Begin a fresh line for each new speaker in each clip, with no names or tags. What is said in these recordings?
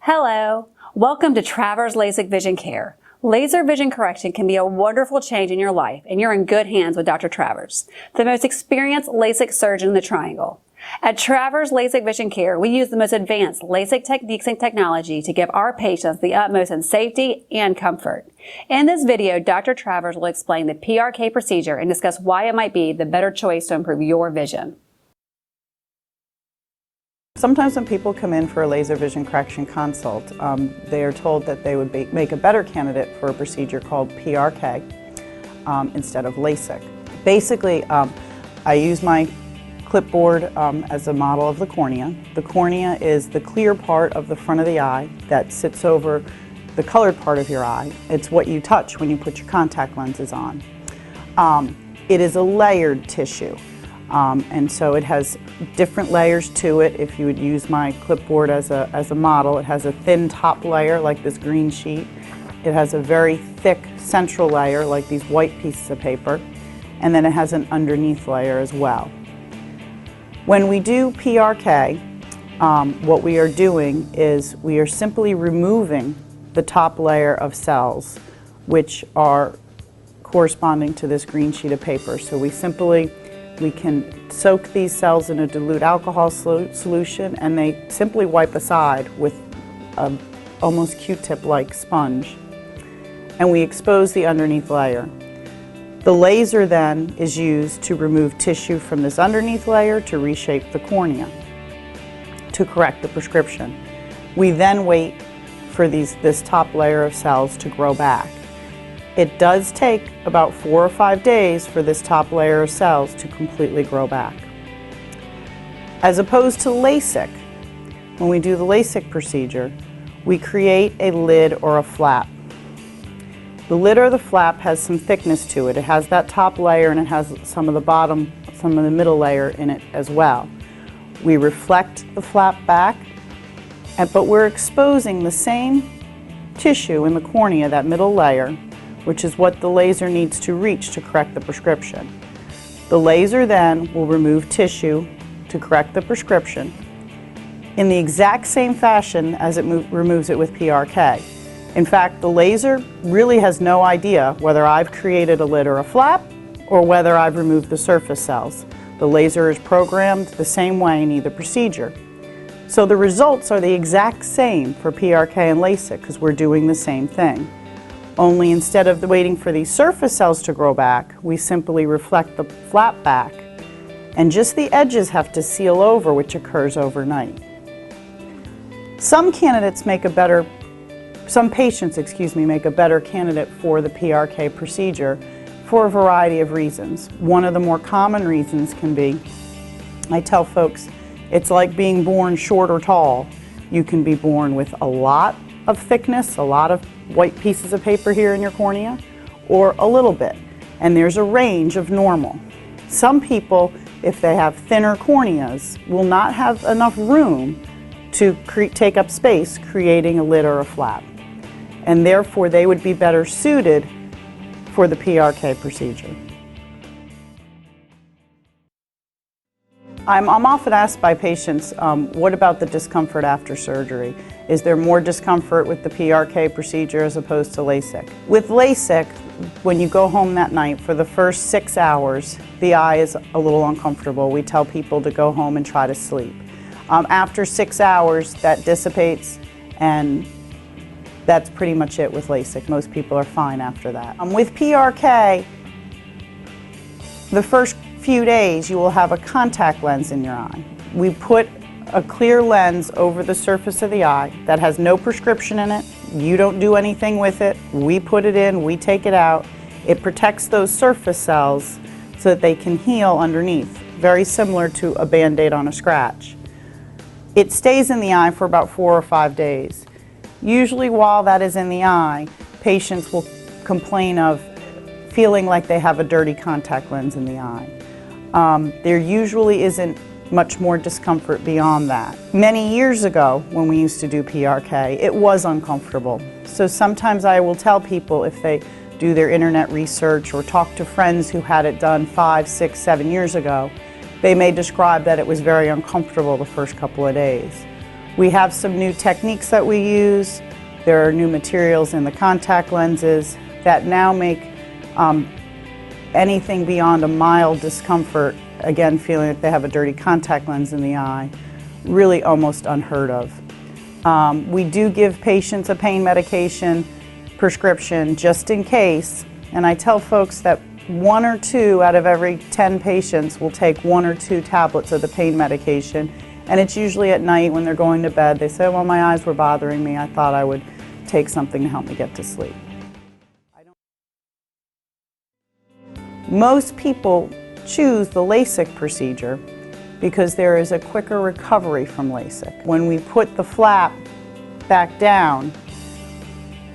Hello, welcome to Travers Lasik Vision Care. Laser vision correction can be a wonderful change in your life, and you're in good hands with Dr. Travers, the most experienced LASIK surgeon in the Triangle. At Travers Lasik Vision Care, we use the most advanced LASIK techniques and technology to give our patients the utmost in safety and comfort. In this video, Dr. Travers will explain the PRK procedure and discuss why it might be the better choice to improve your vision.
Sometimes when people come in for a laser vision correction consult, they are told that they would make a better candidate for a procedure called PRK instead of LASIK. Basically, I use my clipboard as a model of the cornea. The cornea is the clear part of the front of the eye that sits over the colored part of your eye. It's what you touch when you put your contact lenses on. It is a layered tissue. And so it has different layers to it. If you would use my clipboard as a model, it has a thin top layer like this green sheet. It has a very thick central layer like these white pieces of paper. And then it has an underneath layer as well. When we do PRK, what we are doing is we are simply removing the top layer of cells, which are corresponding to this green sheet of paper. So we can soak these cells in a dilute alcohol solution, and they simply wipe aside with an almost Q-tip-like sponge. And we expose the underneath layer. The laser then is used to remove tissue from this underneath layer to reshape the cornea, to correct the prescription. We then wait for this top layer of cells to grow back. It does take about 4 or 5 days for this top layer of cells to completely grow back. As opposed to LASIK, when we do the LASIK procedure, we create a lid or a flap. The lid or the flap has some thickness to it. It has that top layer and it has some of the middle layer in it as well. We reflect the flap back, but we're exposing the same tissue in the cornea, that middle layer, which is what the laser needs to reach to correct the prescription. The laser then will remove tissue to correct the prescription in the exact same fashion as it removes it with PRK. In fact, the laser really has no idea whether I've created a lid or a flap or whether I've removed the surface cells. The laser is programmed the same way in either procedure. So the results are the exact same for PRK and LASIK because we're doing the same thing. Only instead of waiting for these surface cells to grow back, we simply reflect the flap back, and just the edges have to seal over, which occurs overnight. Some patients make a better candidate for the PRK procedure for a variety of reasons. One of the more common reasons can be, I tell folks, it's like being born short or tall. You can be born with a lot of thickness, a lot of white pieces of paper here in your cornea, or a little bit, and there's a range of normal. Some people, if they have thinner corneas, will not have enough room to take up space creating a lid or a flap, and therefore they would be better suited for the PRK procedure. I'm often asked by patients, what about the discomfort after surgery? Is there more discomfort with the PRK procedure as opposed to LASIK? With LASIK, when you go home that night, for the first 6 hours, the eye is a little uncomfortable. We tell people to go home and try to sleep. After 6 hours, that dissipates, and that's pretty much it with LASIK. Most people are fine after that. With PRK, the first few days you will have a contact lens in your eye. We put a clear lens over the surface of the eye that has no prescription in it. You don't do anything with it. We put it in, we take it out. It protects those surface cells so that they can heal underneath, very similar to a Band-Aid on a scratch. It stays in the eye for about 4 or 5 days. Usually while that is in the eye, patients will complain of feeling like they have a dirty contact lens in the eye. There usually isn't much more discomfort beyond that. Many years ago, when we used to do PRK, it was uncomfortable. So sometimes I will tell people, if they do their internet research or talk to friends who had it done 5, 6, 7 years ago, they may describe that it was very uncomfortable the first couple of days. We have some new techniques that we use. There are new materials in the contact lenses that now make anything beyond a mild discomfort, again feeling that they have a dirty contact lens in the eye, really almost unheard of. We do give patients a pain medication prescription just in case, and I tell folks that 1 or 2 out of every 10 patients will take 1 or 2 tablets of the pain medication, and it's usually at night when they're going to bed. They say, well, my eyes were bothering me, I thought I would take something to help me get to sleep. Most people choose the LASIK procedure because there is a quicker recovery from LASIK. When we put the flap back down,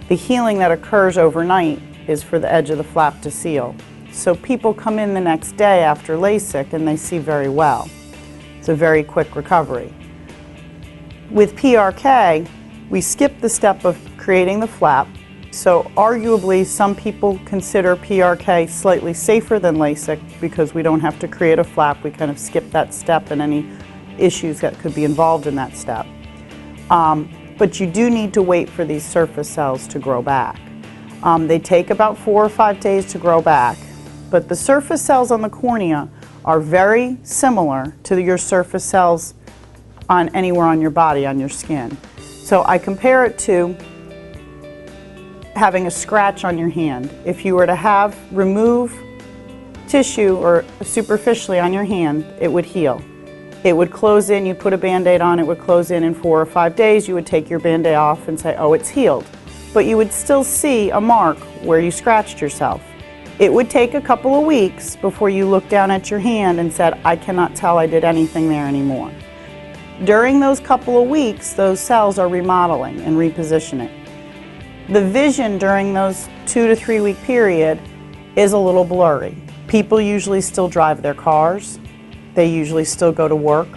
the healing that occurs overnight is for the edge of the flap to seal. So people come in the next day after LASIK and they see very well. It's a very quick recovery. With PRK, we skip the step of creating the flap. So arguably, some people consider PRK slightly safer than LASIK because we don't have to create a flap. We kind of skip that step and any issues that could be involved in that step. But you do need to wait for these surface cells to grow back. They take about 4 or 5 days to grow back, but the surface cells on the cornea are very similar to your surface cells on anywhere on your body, on your skin. So I compare it to having a scratch on your hand. If you were to remove tissue or superficially on your hand, it would heal. It would close in, you'd put a Band-Aid on, it would close in 4 or 5 days, you would take your Band-Aid off and say, oh, it's healed. But you would still see a mark where you scratched yourself. It would take a couple of weeks before you looked down at your hand and said, I cannot tell I did anything there anymore. During those couple of weeks, those cells are remodeling and repositioning. The vision during those 2 to 3 week period is a little blurry. People usually still drive their cars, they usually still go to work,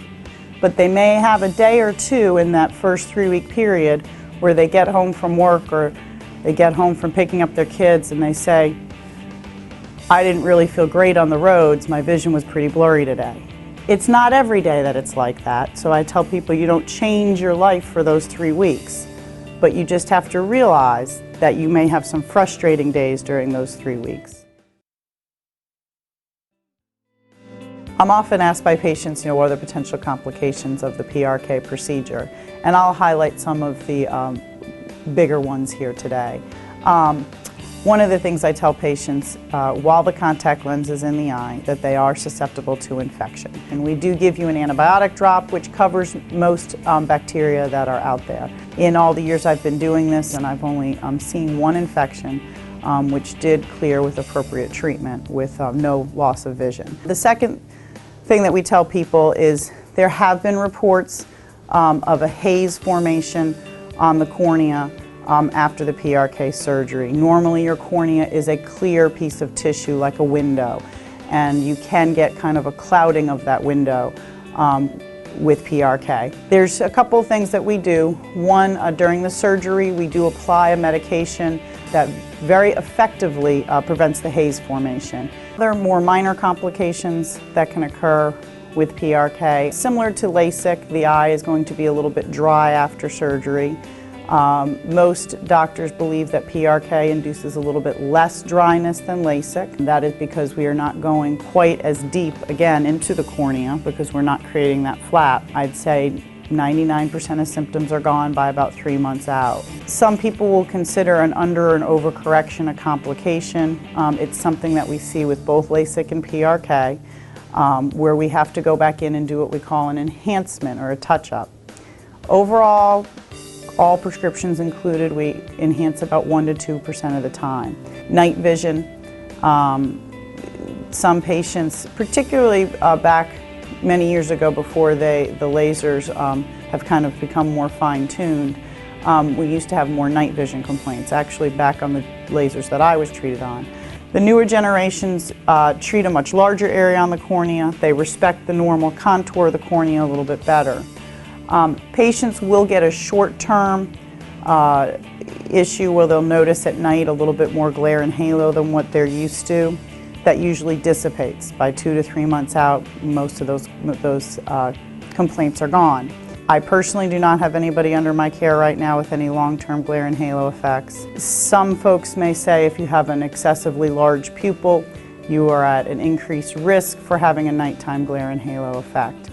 but they may have a day or 2 in that first 3 week period where they get home from work or they get home from picking up their kids and they say, I didn't really feel great on the roads, my vision was pretty blurry today. It's not every day that it's like that, so I tell people you don't change your life for those 3 weeks. But you just have to realize that you may have some frustrating days during those 3 weeks. I'm often asked by patients, what are the potential complications of the PRK procedure? And I'll highlight some of the bigger ones here today. One of the things I tell patients, while the contact lens is in the eye, that they are susceptible to infection. And we do give you an antibiotic drop, which covers most bacteria that are out there. In all the years I've been doing this, and I've only seen 1 infection, which did clear with appropriate treatment with no loss of vision. The second thing that we tell people is there have been reports of a haze formation on the cornea after the PRK surgery. Normally your cornea is a clear piece of tissue like a window, and you can get kind of a clouding of that window with PRK. There's a couple of things that we do. One, during the surgery we do apply a medication that very effectively prevents the haze formation. There are more minor complications that can occur with PRK. Similar to LASIK, the eye is going to be a little bit dry after surgery. Most doctors believe that PRK induces a little bit less dryness than LASIK. That is because we are not going quite as deep, again, into the cornea because we're not creating that flap. I'd say 99% of symptoms are gone by about 3 months out. Some people will consider an under and overcorrection a complication. It's something that we see with both LASIK and PRK, where we have to go back in and do what we call an enhancement or a touch-up. Overall, all prescriptions included, we enhance about 1 to 2% of the time. Night vision, some patients, particularly back many years ago before the lasers have kind of become more fine-tuned, we used to have more night vision complaints, actually back on the lasers that I was treated on. The newer generations treat a much larger area on the cornea. They respect the normal contour of the cornea a little bit better. Patients will get a short-term issue where they'll notice at night a little bit more glare and halo than what they're used to. That usually dissipates by 2 to 3 months out. Most of those complaints are gone. I personally do not have anybody under my care right now with any long-term glare and halo effects. Some folks may say if you have an excessively large pupil, you are at an increased risk for having a nighttime glare and halo effect.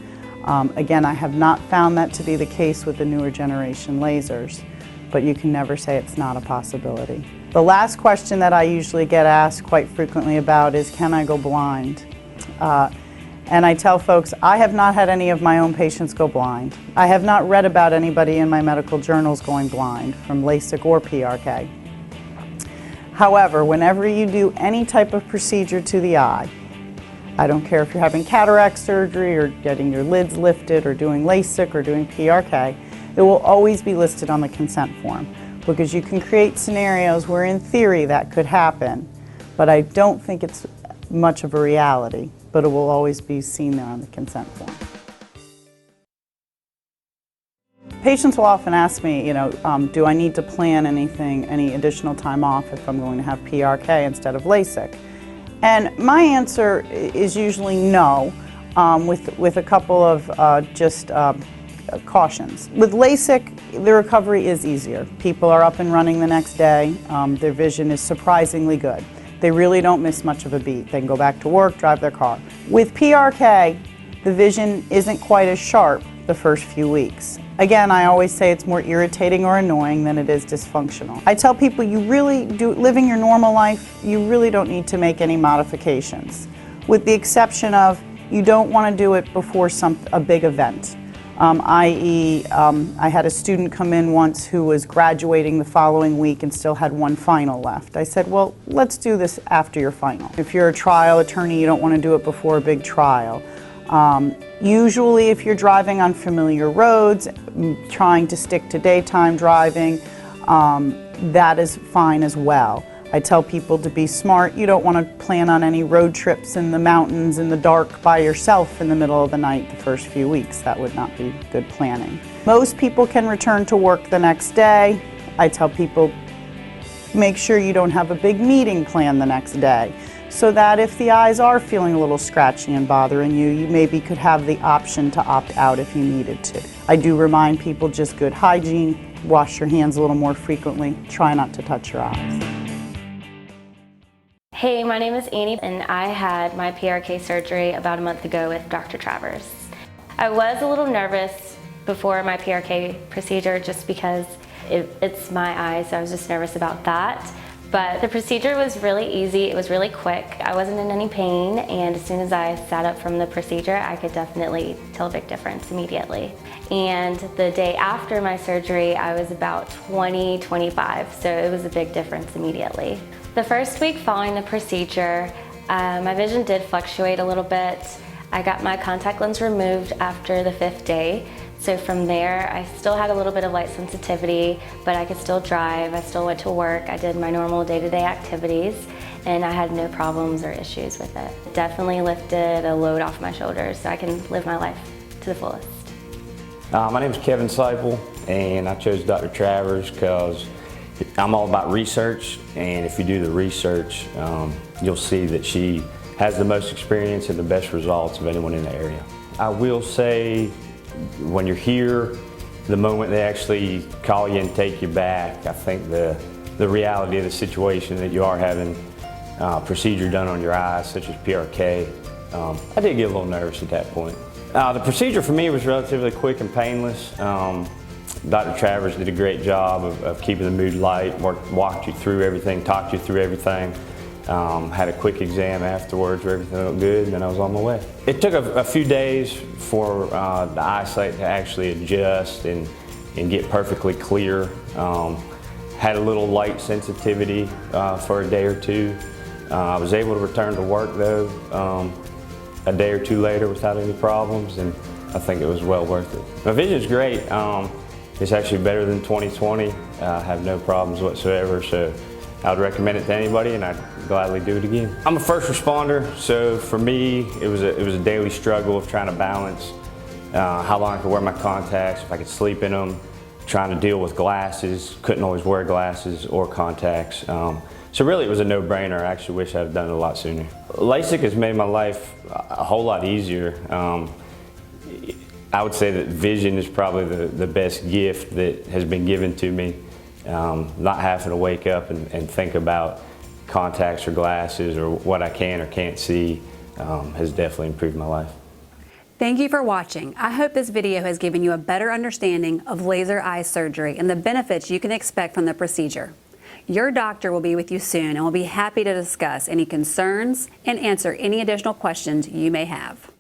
Again, I have not found that to be the case with the newer generation lasers, but you can never say it's not a possibility. The last question that I usually get asked quite frequently about is, can I go blind? And I tell folks, I have not had any of my own patients go blind. I have not read about anybody in my medical journals going blind from LASIK or PRK. However, whenever you do any type of procedure to the eye, I don't care if you're having cataract surgery or getting your lids lifted or doing LASIK or doing PRK, it will always be listed on the consent form, because you can create scenarios where in theory that could happen, but I don't think it's much of a reality, but it will always be seen there on the consent form. Patients will often ask me, do I need to plan anything, any additional time off if I'm going to have PRK instead of LASIK? And my answer is usually no, with a couple of cautions. With LASIK, the recovery is easier. People are up and running the next day. Their vision is surprisingly good. They really don't miss much of a beat. They can go back to work, drive their car. With PRK, the vision isn't quite as sharp the first few weeks. Again, I always say it's more irritating or annoying than it is dysfunctional. I tell people living your normal life, you really don't need to make any modifications, with the exception of you don't want to do it before a big event. I had a student come in once who was graduating the following week and still had one final left. I said, well, let's do this after your final. If you're a trial attorney, you don't want to do it before a big trial. Usually if you're driving on familiar roads, trying to stick to daytime driving, that is fine as well. I tell people to be smart. You don't want to plan on any road trips in the mountains in the dark by yourself in the middle of the night the first few weeks. That would not be good planning. Most people can return to work the next day. I tell people, make sure you don't have a big meeting planned the next day, so that if the eyes are feeling a little scratchy and bothering you, you maybe could have the option to opt out if you needed to. I do remind people just good hygiene, wash your hands a little more frequently, try not to touch your eyes.
Hey, my name is Annie, and I had my PRK surgery about a month ago with Dr. Travers. I was a little nervous before my PRK procedure just because it's my eyes, so I was just nervous about that. But the procedure was really easy, it was really quick, I wasn't in any pain, and as soon as I sat up from the procedure, I could definitely tell a big difference immediately. And the day after my surgery, I was about 20-25, so it was a big difference immediately. The first week following the procedure, my vision did fluctuate a little bit. I got my contact lens removed after the 5th day. So from there, I still had a little bit of light sensitivity, but I could still drive, I still went to work, I did my normal day-to-day activities, and I had no problems or issues with it. Definitely lifted a load off my shoulders so I can live my life to the fullest.
My name is Kevin Seipel, and I chose Dr. Travers because I'm all about research, and if you do the research, you'll see that she has the most experience and the best results of anyone in the area. I will say, when you're here, the moment they actually call you and take you back, I think the reality of the situation that you are having a procedure done on your eyes, such as PRK, I did get a little nervous at that point. The procedure for me was relatively quick and painless. Dr. Travers did a great job of keeping the mood light, walked you through everything, talked you through everything. Had a quick exam afterwards where everything looked good, and then I was on my way. It took a few days for the eyesight to actually adjust and get perfectly clear. Had a little light sensitivity for a day or two. I was able to return to work though a day or two later without any problems, and I think it was well worth it. My vision is great. It's actually better than 2020. I have no problems whatsoever, so I would recommend it to anybody, and I'd gladly do it again. I'm a first responder, so for me, it was a daily struggle of trying to balance how long I could wear my contacts, if I could sleep in them, trying to deal with glasses, couldn't always wear glasses or contacts. So really it was a no-brainer. I actually wish I'd done it a lot sooner. LASIK has made my life a whole lot easier. I would say that vision is probably the best gift that has been given to me. Not having to wake up and think about contacts or glasses or what I can or can't see has definitely improved my life.
Thank you for watching. I hope this video has given you a better understanding of laser eye surgery and the benefits you can expect from the procedure. Your doctor will be with you soon and will be happy to discuss any concerns and answer any additional questions you may have.